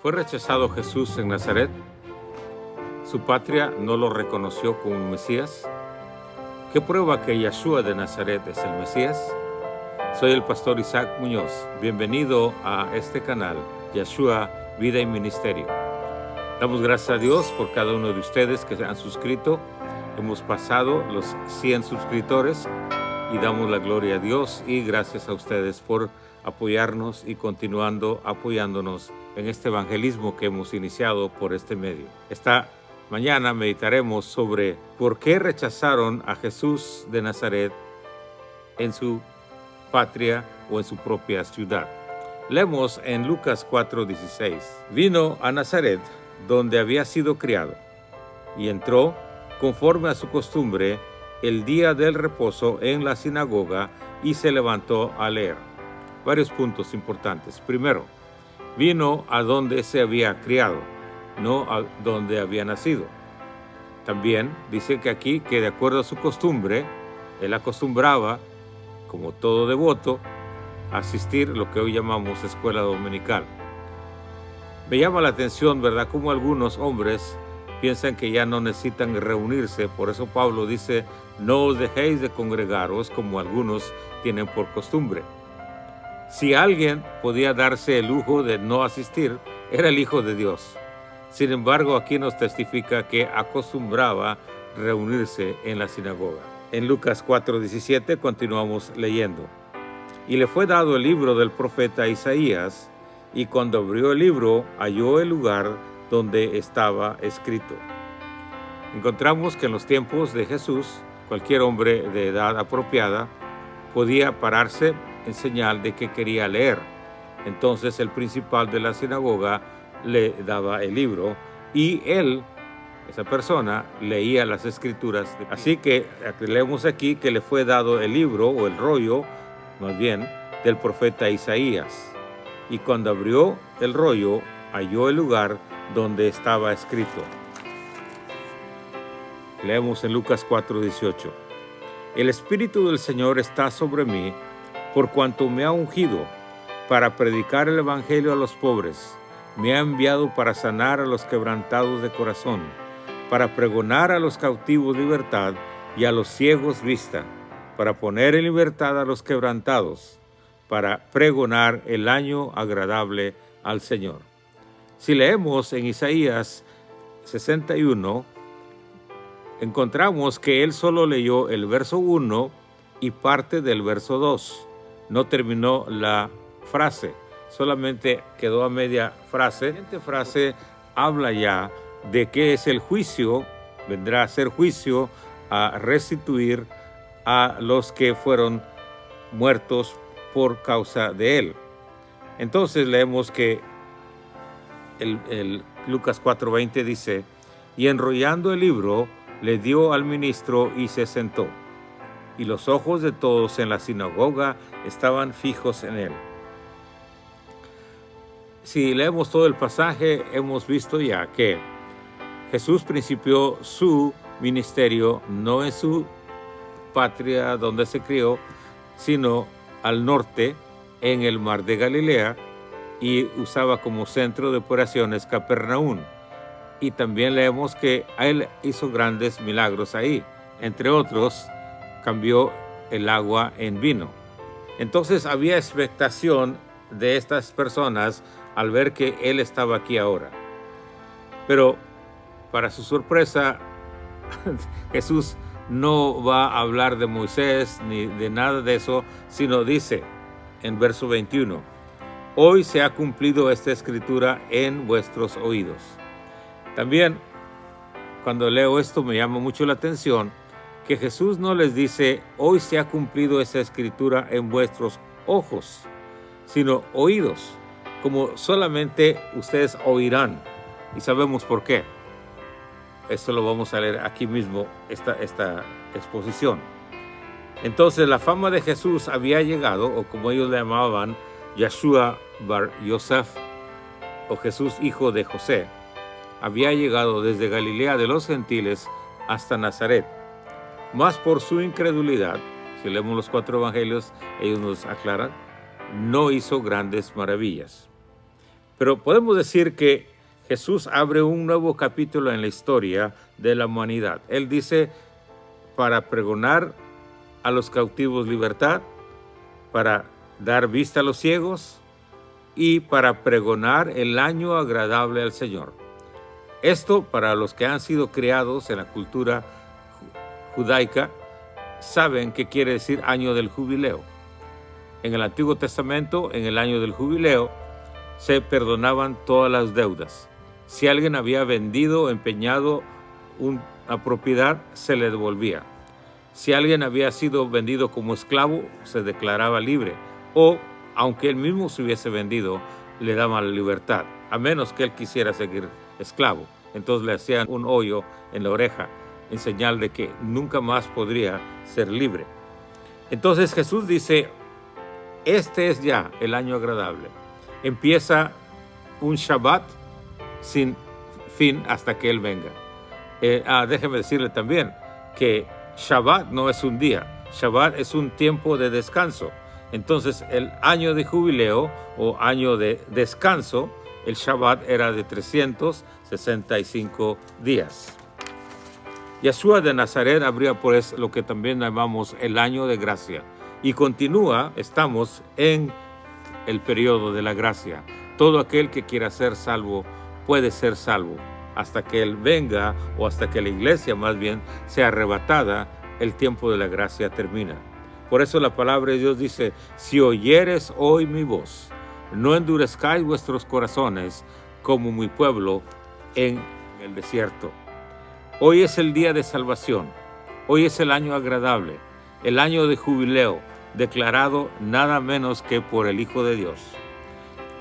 ¿Fue rechazado Jesús en Nazaret? ¿Su patria no lo reconoció como Mesías? ¿Qué prueba que Yeshua de Nazaret es el Mesías? Soy el pastor Isaac Muñoz. Bienvenido a este canal, Yeshua, Vida y Ministerio. Damos gracias a Dios por cada uno de ustedes que se han suscrito. Hemos pasado los 100 suscriptores y damos la gloria a Dios y gracias a ustedes por apoyarnos y continuando apoyándonos en este evangelismo que hemos iniciado por este medio. Esta mañana meditaremos sobre por qué rechazaron a Jesús de Nazaret en su patria o en su propia ciudad. Leemos en Lucas 4:16. Vino a Nazaret, donde había sido criado, y entró, conforme a su costumbre, el día del reposo en la sinagoga y se levantó a leer. Varios puntos importantes. Primero, vino a donde se había criado, no a donde había nacido. También dice que aquí, que de acuerdo a su costumbre, él acostumbraba, como todo devoto, a asistir a lo que hoy llamamos escuela dominical. Me llama la atención, ¿verdad?, cómo algunos hombres piensan que ya no necesitan reunirse. Por eso Pablo dice, no os dejéis de congregaros como algunos tienen por costumbre. Si alguien podía darse el lujo de no asistir, era el Hijo de Dios. Sin embargo, aquí nos testifica que acostumbraba reunirse en la sinagoga. En Lucas 4:17 continuamos leyendo. Y le fue dado el libro del profeta Isaías, y cuando abrió el libro, halló el lugar donde estaba escrito. Encontramos que en los tiempos de Jesús, cualquier hombre de edad apropiada podía pararse en señal de que quería leer. Entonces el principal de la sinagoga le daba el libro y él, esa persona, leía las escrituras. Así que leemos aquí que le fue dado el libro o el rollo, más bien, del profeta Isaías. Y cuando abrió el rollo, halló el lugar donde estaba escrito. Leemos en Lucas 4:18. El Espíritu del Señor está sobre mí, por cuanto me ha ungido para predicar el Evangelio a los pobres. Me ha enviado para sanar a los quebrantados de corazón, para pregonar a los cautivos libertad y a los ciegos vista, para poner en libertad a los quebrantados, para pregonar el año agradable al Señor. Si leemos en Isaías 61, encontramos que él solo leyó el verso 1 y parte del verso 2. No terminó la frase, solamente quedó a media frase. La siguiente frase habla ya de qué es el juicio, vendrá a ser juicio a restituir a los que fueron muertos por causa de él. Entonces leemos que el Lucas 4:20 dice, y enrollando el libro, le dio al ministro y se sentó. Y los ojos de todos en la sinagoga estaban fijos en él. Si leemos todo el pasaje, hemos visto ya que Jesús principió su ministerio no en su patria donde se crió, sino al norte, en el mar de Galilea, y usaba como centro de operaciones Capernaum. Y también leemos que él hizo grandes milagros ahí. Entre otros, cambió el agua en vino. Entonces había expectación de estas personas al ver que él estaba aquí ahora. Pero para su sorpresa, Jesús no va a hablar de Moisés ni de nada de eso, sino dice en verso 21, hoy se ha cumplido esta escritura en vuestros oídos. También, cuando leo esto, me llama mucho la atención que Jesús no les dice, hoy se ha cumplido esa escritura en vuestros ojos, sino oídos, como solamente ustedes oirán. Y sabemos por qué. Esto lo vamos a leer aquí mismo, esta exposición. Entonces la fama de Jesús había llegado, o como ellos le llamaban, Yeshua Bar Yosef, o Jesús hijo de José, había llegado desde Galilea de los gentiles hasta Nazaret. Mas por su incredulidad, si leemos los 4 evangelios, ellos nos aclaran, no hizo grandes maravillas. Pero podemos decir que Jesús abre un nuevo capítulo en la historia de la humanidad. Él dice, para pregonar a los cautivos libertad, para dar vista a los ciegos y para pregonar el año agradable al Señor. Esto para los que han sido criados en la cultura judaica saben qué quiere decir año del jubileo. En el Antiguo Testamento, en el año del jubileo, se perdonaban todas las deudas. Si alguien había vendido o empeñado una propiedad, se le devolvía. Si alguien había sido vendido como esclavo, se declaraba libre. O, aunque él mismo se hubiese vendido, le daban la libertad, a menos que él quisiera seguir esclavo. Entonces le hacían un hoyo en la oreja, en señal de que nunca más podría ser libre. Entonces Jesús dice, este es ya el año agradable. Empieza un Shabbat sin fin hasta que Él venga. Déjeme decirle también que Shabbat no es un día, Shabbat es un tiempo de descanso. Entonces el año de jubileo o año de descanso, el Shabbat era de 365 días. Yeshua de Nazaret abría pues lo que también llamamos el año de gracia. Y continúa, estamos en el periodo de la gracia. Todo aquel que quiera ser salvo puede ser salvo. Hasta que Él venga, o hasta que la iglesia más bien sea arrebatada, el tiempo de la gracia termina. Por eso la palabra de Dios dice, si oyeres hoy mi voz, no endurezcáis vuestros corazones como mi pueblo en el desierto. Hoy es el día de salvación, hoy es el año agradable, el año de jubileo, declarado nada menos que por el Hijo de Dios.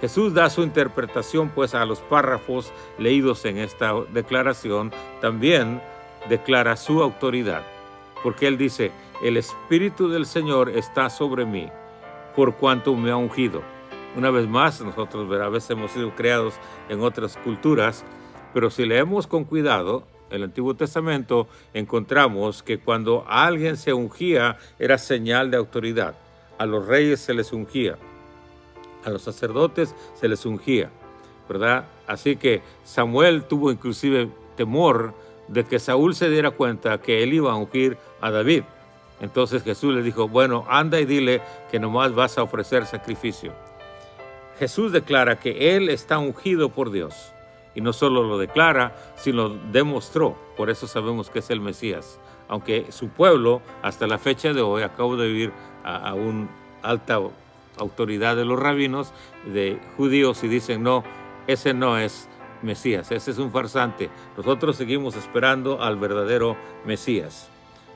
Jesús da su interpretación pues a los párrafos leídos en esta declaración, también declara su autoridad, porque Él dice, el Espíritu del Señor está sobre mí, por cuanto me ha ungido. Una vez más, nosotros a veces hemos sido creados en otras culturas, pero si leemos con cuidado el Antiguo Testamento, encontramos que cuando a alguien se ungía era señal de autoridad. A los reyes se les ungía, a los sacerdotes se les ungía, ¿verdad? Así que Samuel tuvo inclusive temor de que Saúl se diera cuenta que él iba a ungir a David. Entonces Jesús le dijo, bueno, anda y dile que nomás vas a ofrecer sacrificio. Jesús declara que Él está ungido por Dios. Y no solo lo declara, sino lo demostró. Por eso sabemos que es el Mesías. Aunque su pueblo, hasta la fecha de hoy, acabo de vivir a una alta autoridad de los rabinos, de judíos, y dicen, no, ese no es Mesías, ese es un farsante. Nosotros seguimos esperando al verdadero Mesías.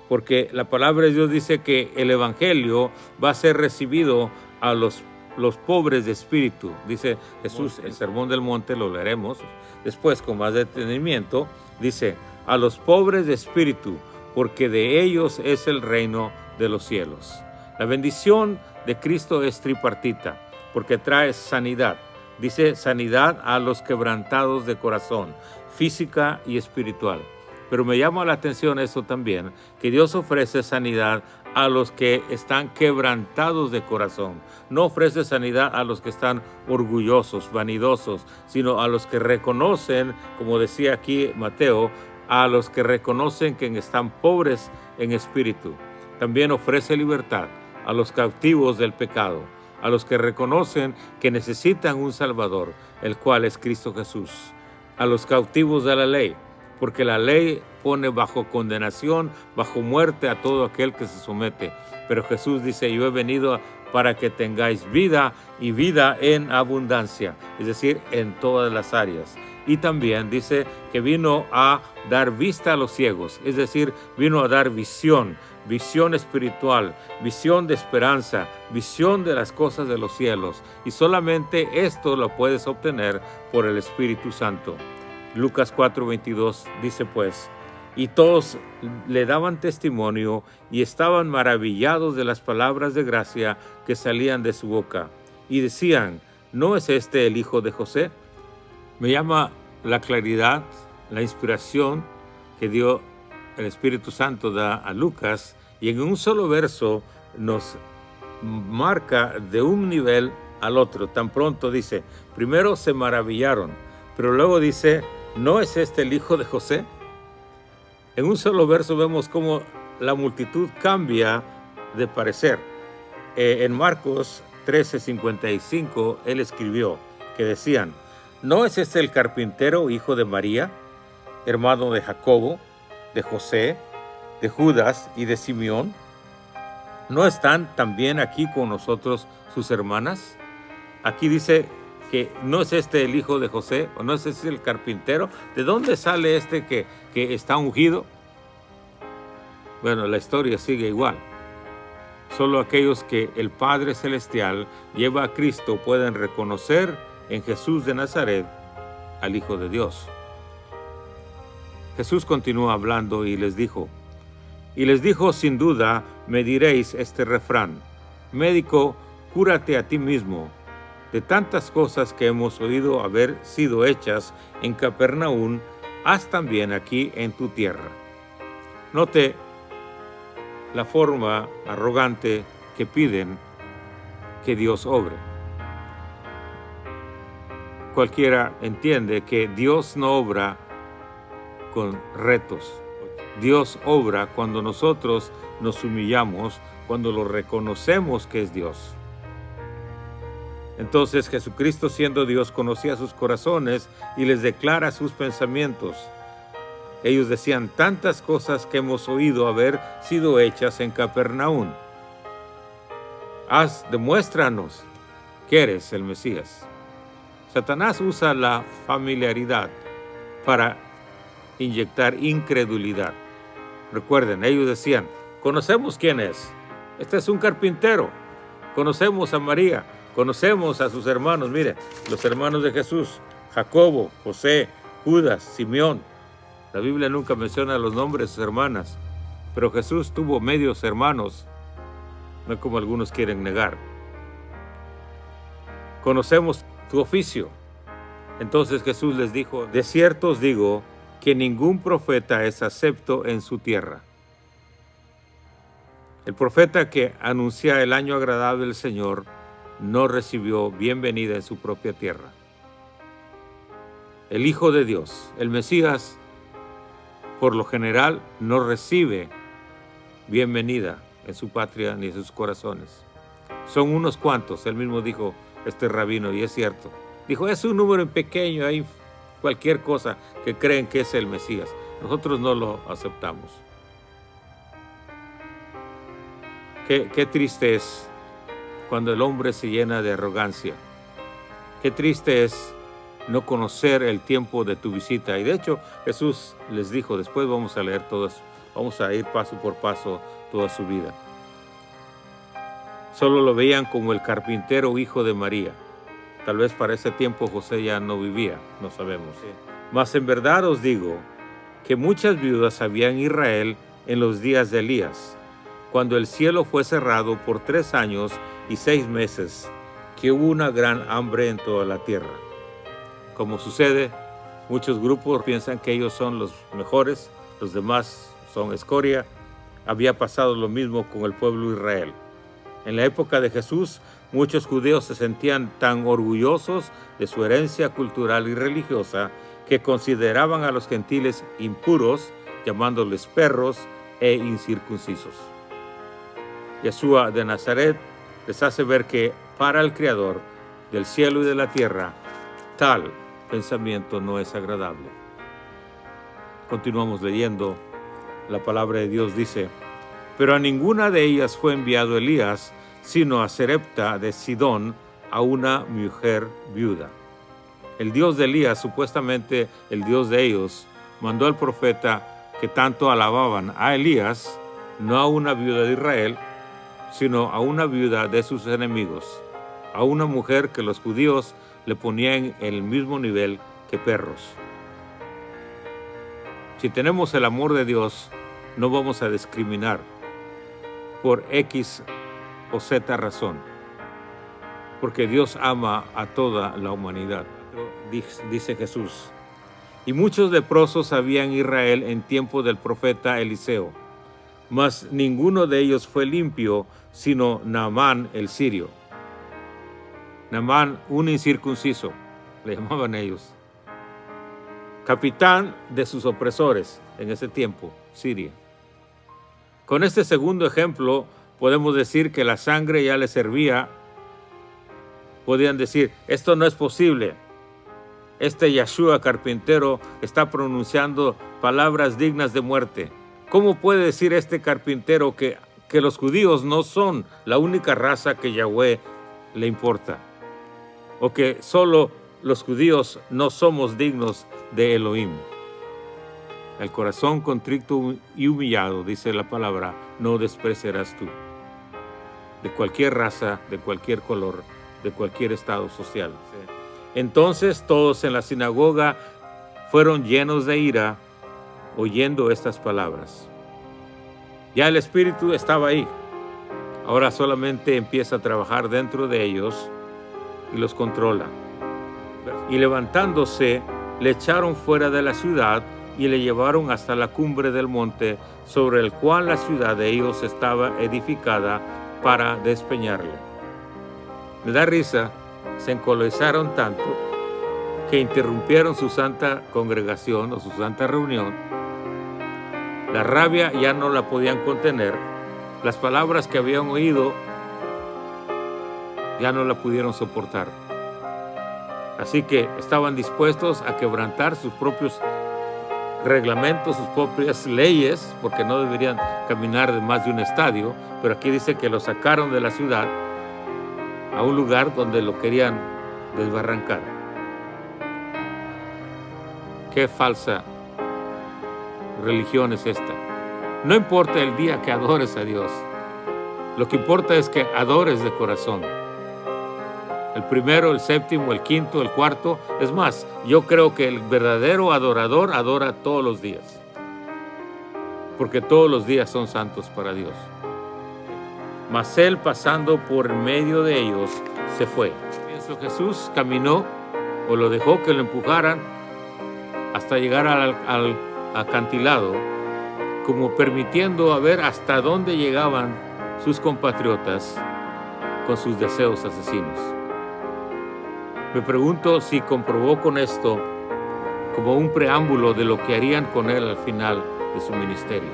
Porque la palabra de Dios dice que el Evangelio va a ser recibido a los pobres de espíritu. Dice Jesús, el Sermón del Monte, lo leeremos después con más detenimiento. Dice, a los pobres de espíritu, porque de ellos es el reino de los cielos. La bendición de Cristo es tripartita, porque trae sanidad. Dice sanidad a los quebrantados de corazón, física y espiritual. Pero me llama la atención eso también, que Dios ofrece sanidad a los que están quebrantados de corazón. No ofrece sanidad a los que están orgullosos, vanidosos, sino a los que reconocen, como decía aquí Mateo, a los que reconocen que están pobres en espíritu. También ofrece libertad a los cautivos del pecado, a los que reconocen que necesitan un Salvador, el cual es Cristo Jesús, a los cautivos de la ley, porque la ley pone bajo condenación, bajo muerte a todo aquel que se somete. Pero Jesús dice, yo he venido para que tengáis vida y vida en abundancia, es decir, en todas las áreas. Y también dice que vino a dar vista a los ciegos, es decir, vino a dar visión, visión espiritual, visión de esperanza, visión de las cosas de los cielos. Y solamente esto lo puedes obtener por el Espíritu Santo. Lucas 4:22 dice pues, y todos le daban testimonio y estaban maravillados de las palabras de gracia que salían de su boca. Y decían, ¿no es este el hijo de José? Me llama la claridad, la inspiración que dio el Espíritu Santo da a Lucas, y en un solo verso nos marca de un nivel al otro. Tan pronto dice, primero se maravillaron, pero luego dice, ¿no es este el hijo de José? En un solo verso vemos cómo la multitud cambia de parecer. En Marcos 13:55, él escribió que decían, ¿no es este el carpintero, hijo de María, hermano de Jacobo, de José, de Judas y de Simeón? ¿No están también aquí con nosotros sus hermanas? Aquí dice que no es este el hijo de José, o no es este el carpintero. ¿De dónde sale este que está ungido? Bueno, la historia sigue igual. Solo aquellos que el Padre Celestial lleva a Cristo pueden reconocer en Jesús de Nazaret al Hijo de Dios. Jesús continúa hablando y les dijo, sin duda me diréis este refrán, médico, cúrate a ti mismo. De tantas cosas que hemos oído haber sido hechas en Capernaum, haz también aquí en tu tierra. Note la forma arrogante que piden que Dios obre. Cualquiera entiende que Dios no obra con retos. Dios obra cuando nosotros nos humillamos, cuando lo reconocemos que es Dios. Entonces Jesucristo, siendo Dios, conocía sus corazones y les declara sus pensamientos. Ellos decían, tantas cosas que hemos oído haber sido hechas en Capernaum. Demuéstranos que eres el Mesías. Satanás usa la familiaridad para inyectar incredulidad. Recuerden, ellos decían, conocemos quién es. Este es un carpintero. Conocemos a María. Conocemos a sus hermanos. Mire, los hermanos de Jesús, Jacobo, José, Judas, Simeón. La Biblia nunca menciona los nombres de sus hermanas, pero Jesús tuvo medios hermanos, no como algunos quieren negar. Conocemos tu oficio. Entonces Jesús les dijo, de cierto os digo que ningún profeta es acepto en su tierra. El profeta que anuncia el año agradable del Señor no recibió bienvenida en su propia tierra. El Hijo de Dios, el Mesías, por lo general no recibe bienvenida en su patria ni en sus corazones. Son unos cuantos, él mismo dijo, este rabino, y es cierto. Dijo, es un número pequeño, hay cualquier cosa que creen que es el Mesías. Nosotros no lo aceptamos. Qué triste es cuando el hombre se llena de arrogancia. Qué triste es no conocer el tiempo de tu visita. Y de hecho, Jesús les dijo, después vamos a leer todas, vamos a ir paso por paso toda su vida. Solo lo veían como el carpintero hijo de María. Tal vez para ese tiempo José ya no vivía, no sabemos. Mas en verdad os digo que muchas viudas había en Israel en los días de Elías, cuando el cielo fue cerrado por 3 años y 6 meses, que hubo una gran hambre en toda la tierra. Como sucede, muchos grupos piensan que ellos son los mejores, los demás son escoria. Había pasado lo mismo con el pueblo de Israel. En la época de Jesús, muchos judíos se sentían tan orgullosos de su herencia cultural y religiosa que consideraban a los gentiles impuros, llamándoles perros e incircuncisos. Yeshua de Nazaret les hace ver que para el Creador del cielo y de la tierra, tal pensamiento no es agradable. Continuamos leyendo. La palabra de Dios dice, pero a ninguna de ellas fue enviado Elías, sino a Sarepta de Sidón, a una mujer viuda. El Dios de Elías, supuestamente el Dios de ellos, mandó al profeta que tanto alababan a Elías, no a una viuda de Israel, sino a una viuda de sus enemigos, a una mujer que los judíos le ponían en el mismo nivel que perros. Si tenemos el amor de Dios, no vamos a discriminar por X o Z razón, porque Dios ama a toda la humanidad. Dice Jesús, y muchos leprosos había en Israel en tiempo del profeta Eliseo, mas ninguno de ellos fue limpio, sino Naamán el sirio. Naamán, un incircunciso, le llamaban ellos. Capitán de sus opresores en ese tiempo, Siria. Con este segundo ejemplo, podemos decir que la sangre ya le servía. Podían decir, esto no es posible. Este Yeshua carpintero está pronunciando palabras dignas de muerte. ¿Cómo puede decir este carpintero que los judíos no son la única raza que Yahweh le importa? O que solo los judíos no somos dignos de Elohim. El corazón contrito y humillado, dice la palabra, no despreciarás tú. De cualquier raza, de cualquier color, de cualquier estado social. Entonces todos en la sinagoga fueron llenos de ira oyendo estas palabras. Ya el Espíritu estaba ahí. Ahora solamente empieza a trabajar dentro de ellos y los controla. Y levantándose, le echaron fuera de la ciudad y le llevaron hasta la cumbre del monte sobre el cual la ciudad de ellos estaba edificada para despeñarle. Me da risa, se encolerizaron tanto que interrumpieron su santa congregación o su santa reunión. La rabia ya no la podían contener. Las palabras que habían oído ya no la pudieron soportar. Así que estaban dispuestos a quebrantar sus propios reglamentos, sus propias leyes, porque no deberían caminar de más de un estadio, pero aquí dice que lo sacaron de la ciudad a un lugar donde lo querían desbarrancar. Qué falsa religión es esta. No importa el día que adores a Dios, lo que importa es que adores de corazón. El primero, el séptimo, el quinto, el cuarto. Es más, yo creo que el verdadero adorador adora todos los días, porque todos los días son santos para Dios. Mas él, pasando por medio de ellos, se fue. Pienso Jesús caminó o lo dejó que lo empujaran hasta llegar al acantilado, como permitiendo a ver hasta dónde llegaban sus compatriotas con sus deseos asesinos. Me pregunto si comprobó con esto como un preámbulo de lo que harían con él al final de su ministerio.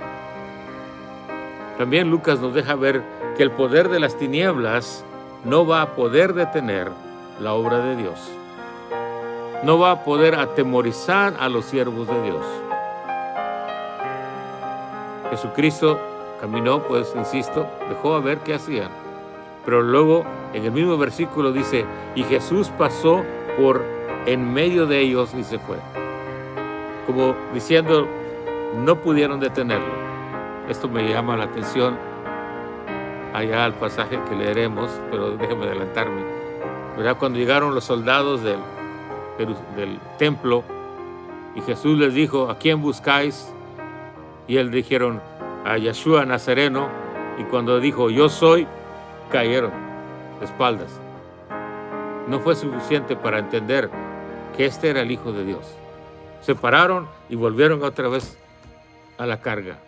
También Lucas nos deja ver que el poder de las tinieblas no va a poder detener la obra de Dios. No va a poder atemorizar a los siervos de Dios. Jesucristo caminó, pues, insisto, dejó a ver qué hacían. Pero luego, en el mismo versículo dice, y Jesús pasó por en medio de ellos y se fue. Como diciendo, no pudieron detenerlo. Esto me llama la atención allá al pasaje que leeremos, pero déjenme adelantarme. ¿Verdad? Cuando llegaron los soldados del templo y Jesús les dijo, ¿a quién buscáis? Y él dijeron, a Yeshua Nazareno, y cuando dijo, yo soy, cayeron de espaldas. No fue suficiente para entender que este era el Hijo de Dios. Se pararon y volvieron otra vez a la carga.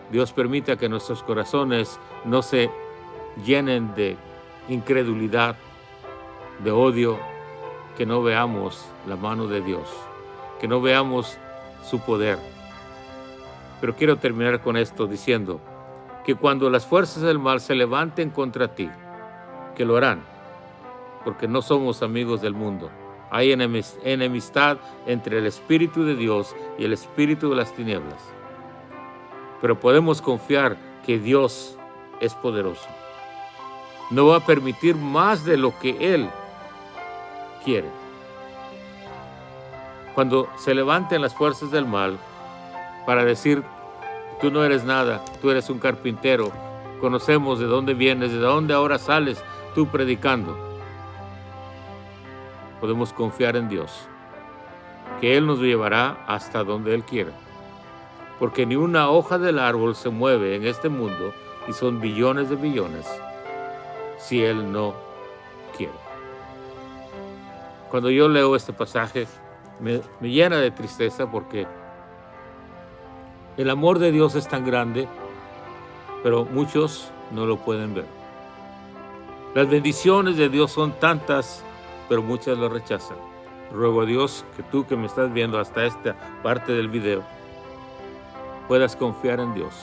Dios permita que nuestros corazones no se llenen de incredulidad, de odio, que no veamos la mano de Dios, que no veamos su poder. Pero quiero terminar con esto diciendo que cuando las fuerzas del mal se levanten contra ti, que lo harán, porque no somos amigos del mundo. Hay enemistad entre el Espíritu de Dios y el espíritu de las tinieblas. Pero podemos confiar que Dios es poderoso. No va a permitir más de lo que Él quiere. Cuando se levanten las fuerzas del mal para decir, tú no eres nada, tú eres un carpintero, conocemos de dónde vienes, de dónde ahora sales tú predicando. Podemos confiar en Dios, que Él nos llevará hasta donde Él quiera. Porque ni una hoja del árbol se mueve en este mundo, y son billones de billones, si Él no quiere. Cuando yo leo este pasaje, me llena de tristeza porque el amor de Dios es tan grande, pero muchos no lo pueden ver. Las bendiciones de Dios son tantas, pero muchas lo rechazan. Ruego a Dios que tú que me estás viendo hasta esta parte del video, puedas confiar en Dios,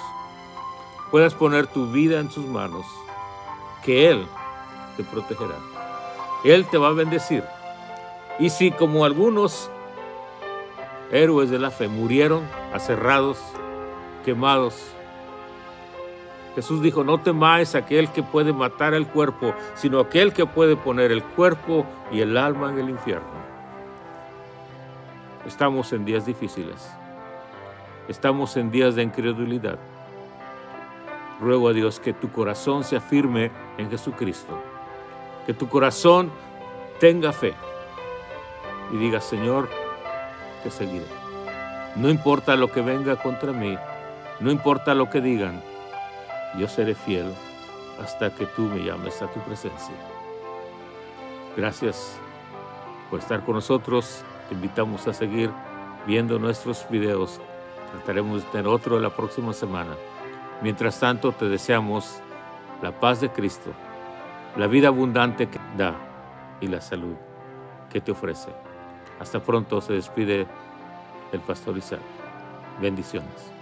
puedas poner tu vida en sus manos, que Él te protegerá. Él te va a bendecir. Y si como algunos héroes de la fe murieron aserrados, quemados, Jesús dijo: no temáis a aquel que puede matar el cuerpo, sino aquel que puede poner el cuerpo y el alma en el infierno. Estamos en días difíciles. Estamos en días de incredulidad. Ruego a Dios que tu corazón se afirme en Jesucristo, que tu corazón tenga fe y diga: Señor, te seguiré. No importa lo que venga contra mí, no importa lo que digan, yo seré fiel hasta que tú me llames a tu presencia. Gracias por estar con nosotros. Te invitamos a seguir viendo nuestros videos. Trataremos de tener otro la próxima semana. Mientras tanto, te deseamos la paz de Cristo, la vida abundante que da y la salud que te ofrece. Hasta pronto. Se despide el pastor Isaac. Bendiciones.